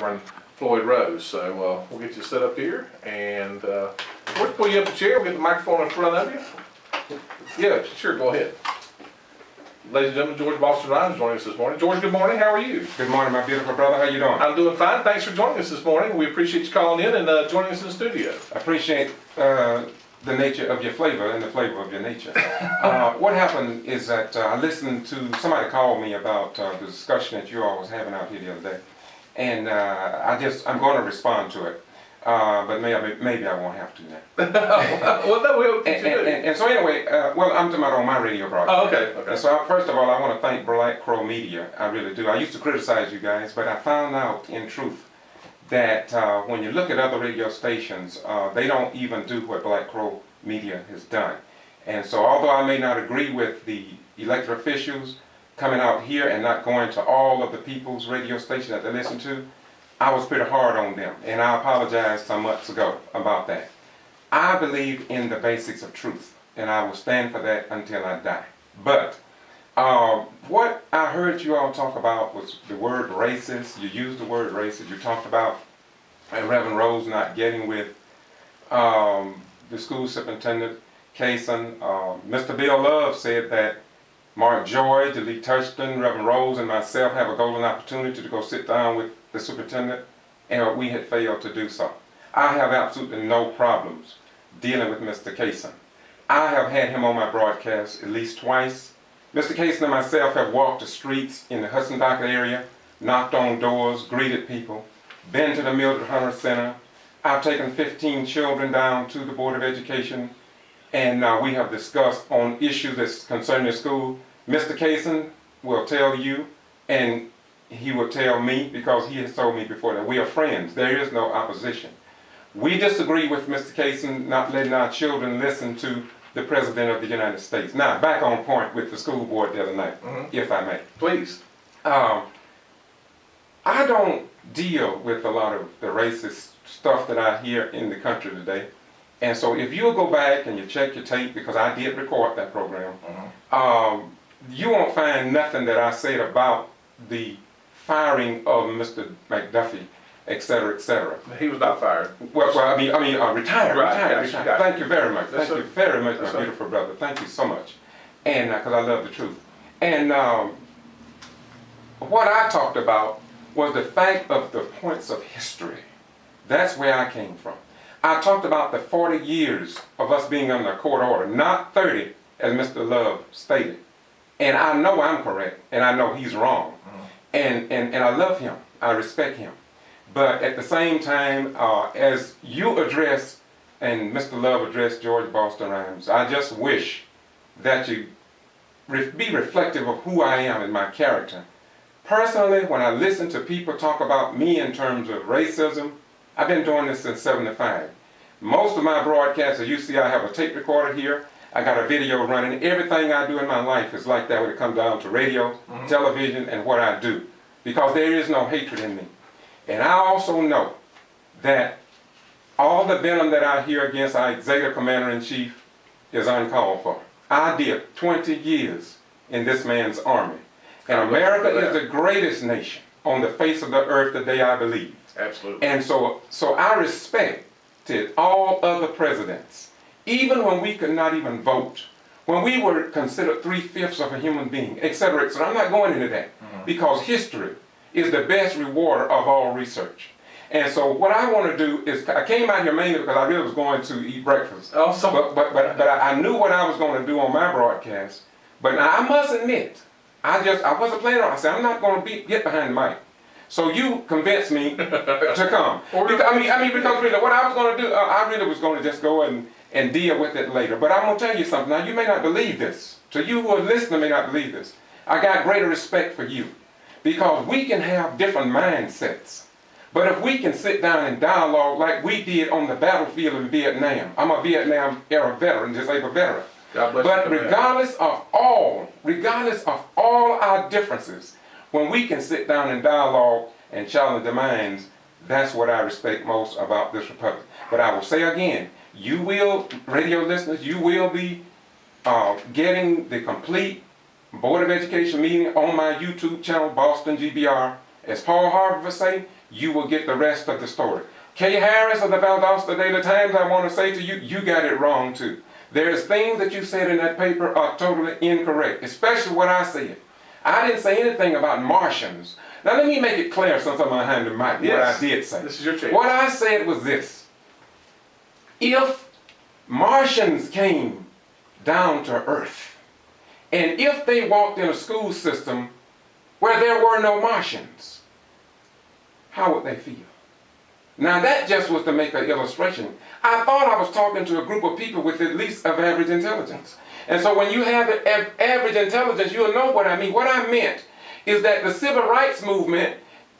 Reverend Floyd Rose. So we'll get you set up here, and we'll pull you up a chair. We'll get the microphone in front of you. Yeah, sure, go ahead. Ladies and gentlemen, George Boston Rhynes is joining us this morning. George, good morning. How are you? Good morning, my beautiful brother. How you doing? I'm doing fine. Thanks for joining us this morning. We appreciate you calling in and joining us in the studio. I appreciate the nature of your flavor and the flavor of your nature. What happened is that I listened to somebody called me about the discussion that you all was having out here the other day, and I'm going to respond to it. But maybe I won't have to now. Well, that will. And so anyway, well, I'm talking about on my radio broadcast. Oh, okay. And so first of all, I want to thank Black Crow Media. I really do. I used to criticize you guys, but I found out in truth that when you look at other radio stations, they don't even do what Black Crow Media has done. And so although I may not agree with the elected officials coming out here and not going to all of the people's radio stations that they listen to, I was pretty hard on them, and I apologized some months ago about that. I believe in the basics of truth, and I will stand for that until I die. But what I heard you all talk about was the word racist. You used the word racist. You talked about Reverend Rose not getting with the school superintendent, Kaysen. Mr. Bill Love said that Mark George, Lee Touchton, Reverend Rose, and myself have a golden opportunity to go sit down with the superintendent, and we had failed to do so. I have absolutely no problems dealing with Mr. Kaysen. I have had him on my broadcast at least twice. Mr. Kaysen and myself have walked the streets in the Hudson Docket area, knocked on doors, greeted people, been to the Mildred Hunter Center. I've taken 15 children down to the Board of Education, and we have discussed on issues that's concerning the school. Mr. Kaysen will tell you, and he will tell me, because he has told me before, that we are friends. There is no opposition. We disagree with Mr. Kaysen not letting our children listen to the President of the United States. Now, back on point with the school board the other night, if I may. Please. I don't deal with a lot of the racist stuff that I hear in the country today. And so if you'll go back and you check your tape, because I did record that program, you won't find nothing that I said about the firing of Mr. McDuffie, etc., etc. He was not fired. Well, I mean, retired. Right, Retired. Thank you very much. Thank you very much, my beautiful brother. Thank you so much. And because I love the truth. And what I talked about was the fact of the points of history. That's where I came from. I talked about the 40 years of us being under a court order, not 30, as Mr. Love stated. And I know I'm correct, and I know he's wrong. And I love him, I respect him. But at the same time, as you address, and Mr. Love addressed George Boston Rhynes, I just wish that you be reflective of who I am and my character. Personally, when I listen to people talk about me in terms of racism, I've been doing this since '75. Most of my broadcasts, as you see, I have a tape recorder here. I got a video running. Everything I do in my life is like that when it comes down to radio, television, and what I do. Because there is no hatred in me. And I also know that all the venom that I hear against our Executive Commander-in-Chief is uncalled for. I did 20 years in this man's army. And America is the greatest nation on the face of the earth today, I believe. Absolutely. And so I respected all other presidents. Even when we could not even vote, when we were considered 3/5 of a human being, etc., etc. I'm not going into that, because history is the best rewarder of all research. And so what I want to do is, I came out here mainly because I really was going to eat breakfast. But I knew what I was going to do on my broadcast. But now I must admit, I wasn't planning on it. I said, I'm not going to get behind the mic. So you convinced me to come. Because really, what I was going to do, I really was going to just go and deal with it later. But I'm going to tell you something. Now, you may not believe this. To you who are listening may not believe this. I got greater respect for you. Because we can have different mindsets. But if we can sit down and dialogue like we did on the battlefield in Vietnam. I'm a Vietnam era veteran, disabled veteran. But regardless of all our differences, when we can sit down and dialogue and challenge the minds, that's what I respect most about this republic. But I will say again, you will, radio listeners, you will be getting the complete Board of Education meeting on my YouTube channel, Boston G.B.R. As Paul Harvey would say, you will get the rest of the story. Kay Harris of the Valdosta Daily Times, I want to say to you, you got it wrong too. There's things that you said in that paper are totally incorrect, especially what I said. I didn't say anything about Martians. Now let me make it clear since I'm behind the mic what I did say. This is your chance. What I said was this. If Martians came down to Earth, and if they walked in a school system where there were no Martians, how would they feel? Now that just was to make an illustration. I thought I was talking to a group of people with at least of average intelligence. And so when you have average intelligence, you'll know what I mean. What I meant is that the civil rights movement,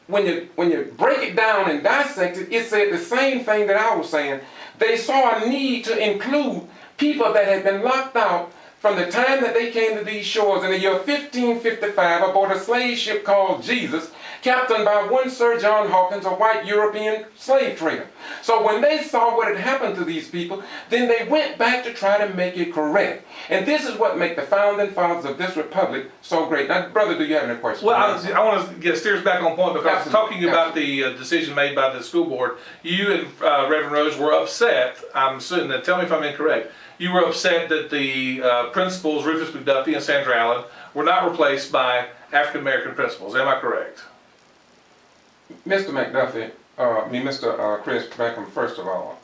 when you break it down and dissect it, it said the same thing that I was saying. They saw a need to include people that had been locked out from the time that they came to these shores in the year 1555 aboard a slave ship called Jesus, captained by one Sir John Hawkins, a white European slave trader. So when they saw what had happened to these people, then they went back to try to make it correct. And this is what makes the founding fathers of this republic so great. Now, brother, do you have any questions? Well, I want to get steers back on point because talking about the decision made by the school board, you and Reverend Rose were upset. I'm assuming that, tell me if I'm incorrect, you were upset that the principals, Rufus McDuffie and Sandra Allen, were not replaced by African American principals. Am I correct? Mr. McDuffie, Mr. Chris Beckham, first of all,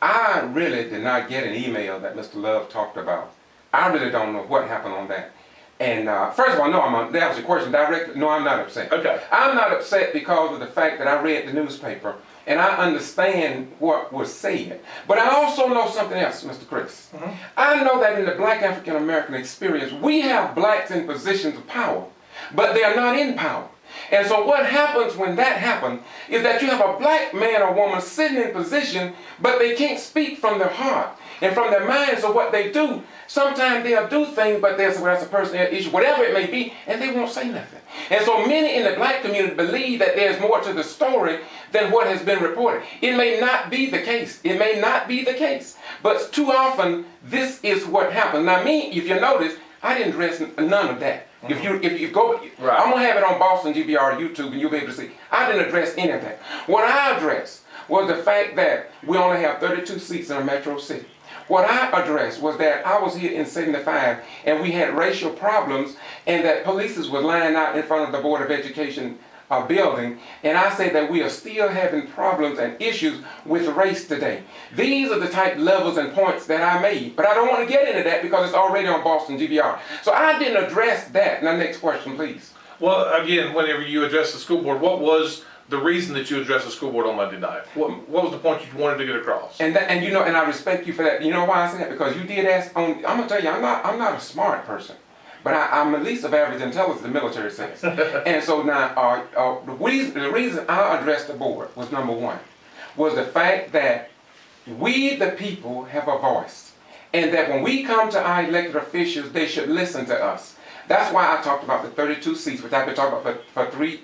I really did not get an email that Mr. Love talked about. I really don't know what happened on that. And first of all, no, that was your question directly. No, I'm not upset. Okay. I'm not upset because of the fact that I read the newspaper and I understand what was said. But I also know something else, Mr. Chris. Mm-hmm. I know that in the black African American experience, we have blacks in positions of power, but they are not in power. And so what happens when that happens is that you have a black man or woman sitting in position, but they can't speak from their heart and from their mind. So what they do, sometimes they'll do things, but they'll say, well, that's a personal issue, whatever it may be, and they won't say nothing. And so many in the black community believe that there's more to the story than what has been reported. It may not be the case. It may not be the case. But too often, this is what happens. Now me, if you notice, I didn't address none of that. Mm-hmm. If you go, right. I'm going to have it on Boston G.B.R. YouTube and you'll be able to see. I didn't address any of that. What I addressed was the fact that we only have 32 seats in a metro city. What I addressed was that I was here in 75 and we had racial problems and that police were lying out in front of the Board of Education building, and I said that we are still having problems and issues with race today. These are the type levels and points that I made, but I don't want to get into that because it's already on Boston G.B.R. So I didn't address that. Now, next question, please. Well, again, whenever you address the school board, what was the reason that you addressed the school board on Monday night? What was the point you wanted to get across? And you know, and I respect you for that. You know why I say that? Because you did ask. I'm gonna tell you, I'm not a smart person. But I'm at least of average intelligence, the military says. And so now, the reason I addressed the board was number one, was the fact that we, the people, have a voice. And that when we come to our elected officials, they should listen to us. That's why I talked about the 32 seats, which I've been talking about for 3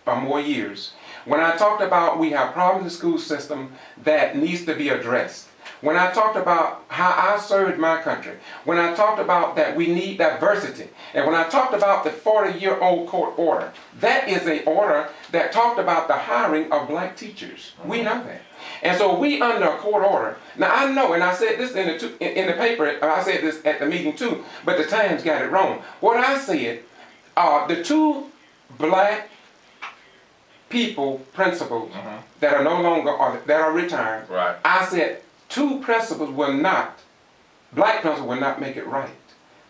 or more years. When I talked about we have problems in the school system that needs to be addressed. When I talked about how I served my country, when I talked about that we need diversity, and when I talked about the 40-year-old court order, that is an order that talked about the hiring of black teachers. We know that. And so we under a court order. Now I know, and I said this in the paper, I said this at the meeting too, but the Times got it wrong. What I said, the 2 black people, principals, that are no longer, that are retired, right. I said, 2 principals black principals will not make it right.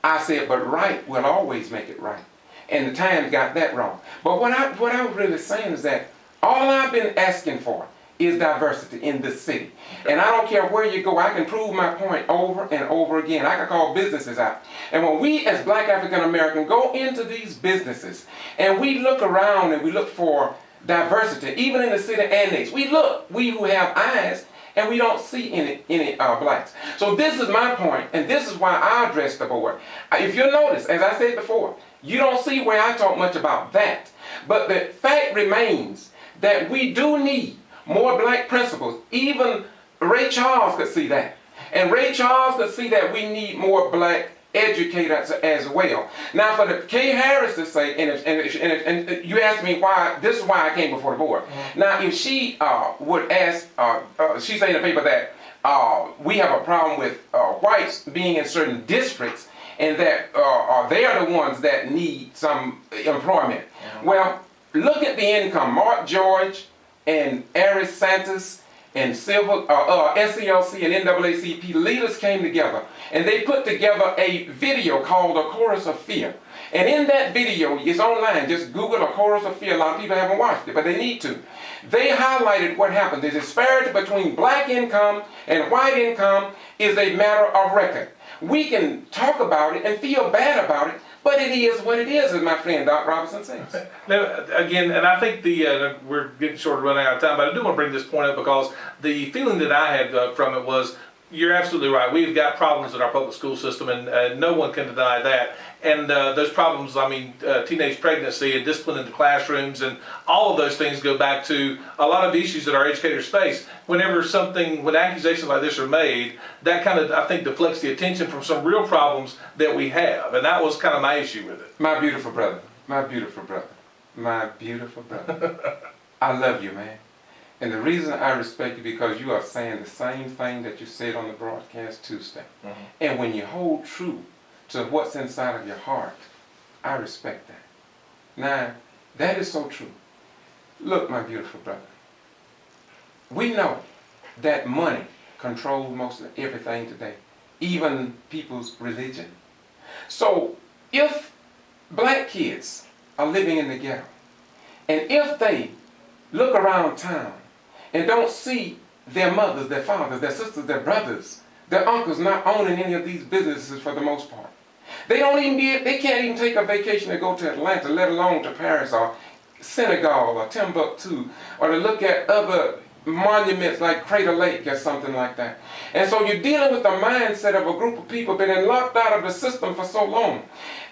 I said, but right will always make it right. And the Times got that wrong. But what I was really saying is that all I've been asking for is diversity in this city. And I don't care where you go, I can prove my point over and over again. I can call businesses out. And when we as black African Americans go into these businesses and we look around and we look for diversity, even in the city annex, we who have eyes, and we don't see any blacks. So this is my point, and this is why I address the board. If you notice, as I said before, you don't see where I talk much about that. But the fact remains that we do need more black principals. Even Ray Charles could see that. And Ray Charles could see that we need more black educators as well. Now, for the Kay Harris to say, and you asked me why, this is why I came before the board. Now, if she would ask, she said in the paper that we have a problem with whites being in certain districts and that they are the ones that need some employment. Well, look at the income. Mark George and Aris Santos and SCLC and NAACP leaders came together and they put together a video called A Chorus of Fear. And in that video, it's online, just Google A Chorus of Fear. A lot of people haven't watched it, but they need to. They highlighted what happened. The disparity between black income and white income is a matter of record. We can talk about it and feel bad about it, but it is what it is, as my friend Doc Robinson says. Now, again, and I think we're getting short of running out of time, but I do want to bring this point up because the feeling that I had from it was, you're absolutely right. We've got problems in our public school system, and no one can deny that. And those problems, I mean, teenage pregnancy and discipline in the classrooms and all of those things go back to a lot of issues that our educators face. When accusations like this are made, that kind of, I think, deflects the attention from some real problems that we have. And that was kind of my issue with it. My beautiful brother, my beautiful brother, my beautiful brother. I love you, man. And the reason I respect you because you are saying the same thing that you said on the broadcast Tuesday. And when you hold true to what's inside of your heart, I respect that. Now, that is so true. Look, my beautiful brother, we know that money controls most of everything today, even people's religion. So if black kids are living in the ghetto, and if they look around town and don't see their mothers, their fathers, their sisters, their brothers, their uncles not owning any of these businesses for the most part, they can't even take a vacation to go to Atlanta, let alone to Paris or Senegal or Timbuktu, or to look at other monuments like Crater Lake or something like that. And so you're dealing with the mindset of a group of people been locked out of the system for so long.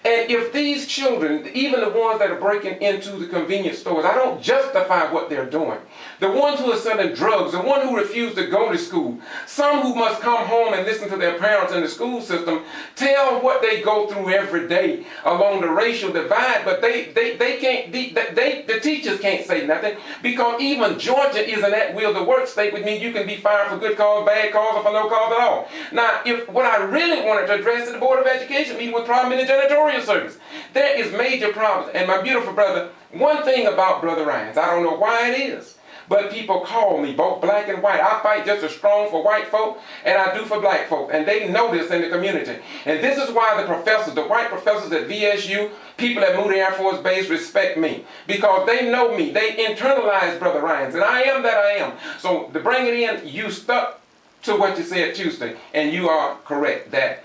And if these children, even the ones that are breaking into the convenience stores, I don't justify what they're doing. The ones who are selling drugs, the ones who refuse to go to school, some who must come home and listen to their parents in the school system, tell what they go through every day along the racial divide, but the teachers can't say nothing because even Georgia is an at-will to work state, which means you can be fired for good cause, bad cause, or for no cause at all. Now, if what I really wanted to address is the Board of Education meeting with problem in the janitorial service. There is major problems. And my beautiful brother, one thing about Brother Rhynes, I don't know why it is, but people call me, both black and white. I fight just as strong for white folk and I do for black folk. And they know this in the community. And this is why the professors, the white professors at VSU, people at Moody Air Force Base respect me. Because they know me. They internalize Brother Rhynes. And I am that I am. So to bring it in, you stuck to what you said Tuesday. And you are correct that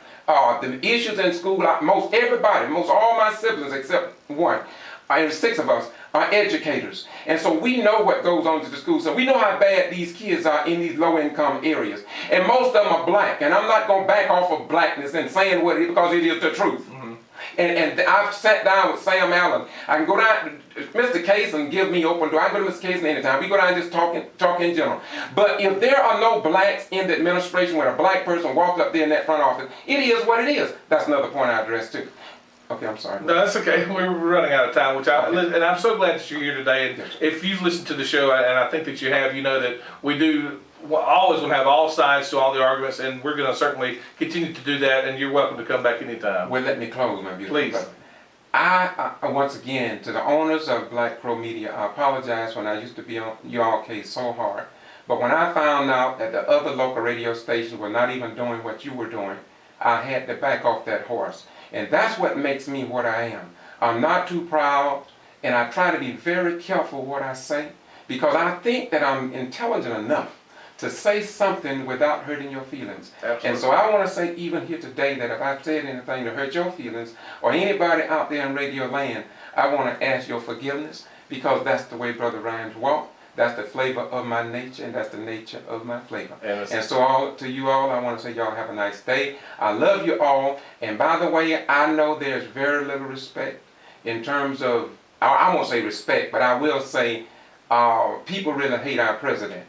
the issues in school, most all my siblings except one, and 6 of us, are educators. And so we know what goes on to the school. So we know how bad these kids are in these low-income areas. And most of them are black. And I'm not going to back off of blackness and saying what it is because it is the truth. And I've sat down with Sam Allen. I can go down, Mr. Kaysen give me open door. I go to Mr. Kaysen anytime. We go down and just talk in general. But if there are no blacks in the administration when a black person walks up there in that front office, it is what it is. That's another point I addressed too. Okay, I'm sorry. No, that's okay. We're running out of time, and I'm so glad that you're here today. And if you've listened to the show, and I think that you have, you know that we do always will have all sides to all the arguments, and we're going to certainly continue to do that, and you're welcome to come back anytime. Well, let me close, my beautiful Please. brother. I once again, to the owners of Black Crow Media, I apologize when I used to be on y'all case so hard. But when I found out that the other local radio stations were not even doing what you were doing, I had to back off that horse. And that's what makes me what I am. I'm not too proud, and I try to be very careful what I say, because I think that I'm intelligent enough to say something without hurting your feelings. Absolutely. And so I want to say even here today that if I said anything to hurt your feelings, or anybody out there in radio land, I want to ask your forgiveness, because that's the way Brother Rhynes walked. That's the flavor of my nature, and that's the nature of my flavor. And so to you all, I want to say y'all have a nice day. I love you all. And by the way, I know there's very little respect in terms of, I won't say respect, but I will say people really hate our president.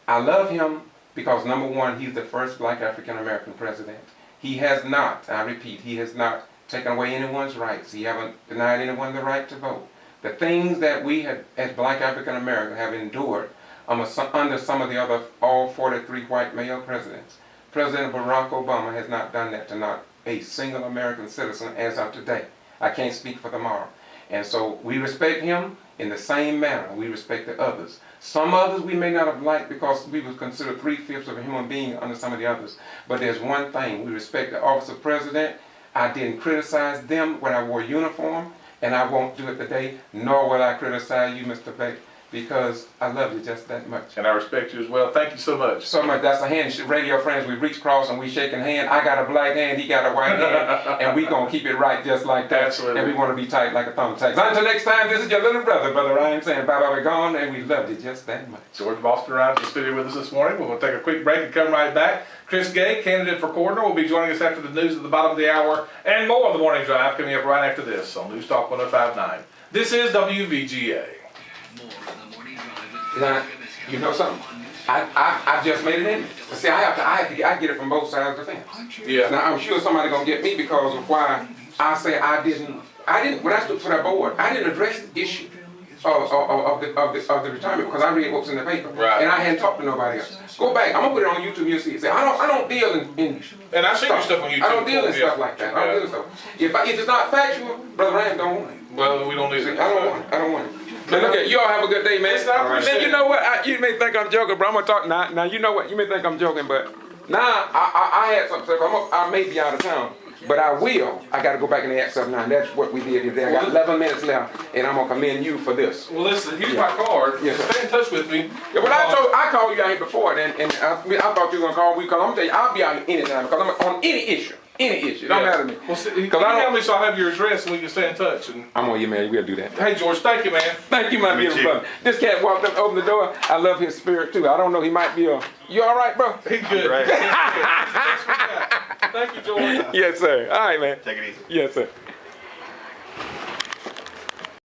I love him because, number one, he's the first black African-American president. He has not, I repeat, he has not taken away anyone's rights. He haven't denied anyone the right to vote. The things that we have, as black African Americans, have endured under some of the other, all 43 white male presidents. President Barack Obama has not done that to not a single American citizen as of today. I can't speak for tomorrow. And so we respect him in the same manner we respect the others. Some others we may not have liked because we would consider 3/5 of a human being under some of the others. But there's one thing, we respect the office of president. I didn't criticize them when I wore uniform, and I won't do it today, nor will I criticize you, Mr. Beck, because I love you just that much. And I respect you as well. Thank you so much. So much. That's a handshake. Radio friends, we reach across and we shaking hand. I got a black hand, he got a white hand, and we gonna keep it right just like that. Absolutely. And we want to be tight like a thumbtack. So until next time, this is your little brother, Brother Rhynes, saying bye-bye, we're gone, and we loved you just that much. George Boston Rhynes in the studio with us this morning. We're going to take a quick break and come right back. Chris Gay, candidate for coroner, will be joining us after the news at the bottom of the hour, and more of the morning drive coming up right after this on News Talk 105.9. This is WVGA. Now, you know something? I just made it in. See, I get it from both sides of the fence. Yeah. Now I'm sure somebody gonna get me because of why I say I didn't when I stood for that board, I didn't address the issue of the retirement because I read what's in the paper. Right. And I hadn't talked to nobody else. Go back, I'm gonna put it on YouTube, you'll see it. Say, I don't deal in And I've seen your stuff on YouTube. I don't deal in Yeah. stuff like that. I don't deal in stuff. If it's not factual, Brother Rand don't want it. Well, we don't need it. I don't want it. I don't want it. But look at you all have a good day, man. Listen, I appreciate And you know what? You may think I'm joking, but I'm gonna talk now. Now you know what? You may think I'm joking, but now I had something. I may be out of town, but I will. I got to go back and add something now. That's what we did today. I got 11 minutes left, and I'm gonna commend you for this. Well, listen, here's my card. Yes, sir. Stay in touch with me. Yeah, well, I called you out here before, and I thought you were gonna call me because I'm gonna tell you I'll be out anytime because I'm on any issue. It don't matter to me. Well, see, I me so I have your address and we can stay in touch. And I'm on you, man. We'll do that. hey, George, thank you, man. Thank you, my beautiful brother. This cat walked up, opened the door. I love his spirit too. I don't know, he might be you all right, bro? He's good. Right. Thank you, George. Yes, sir. All right, man. Take it easy. Yes, sir.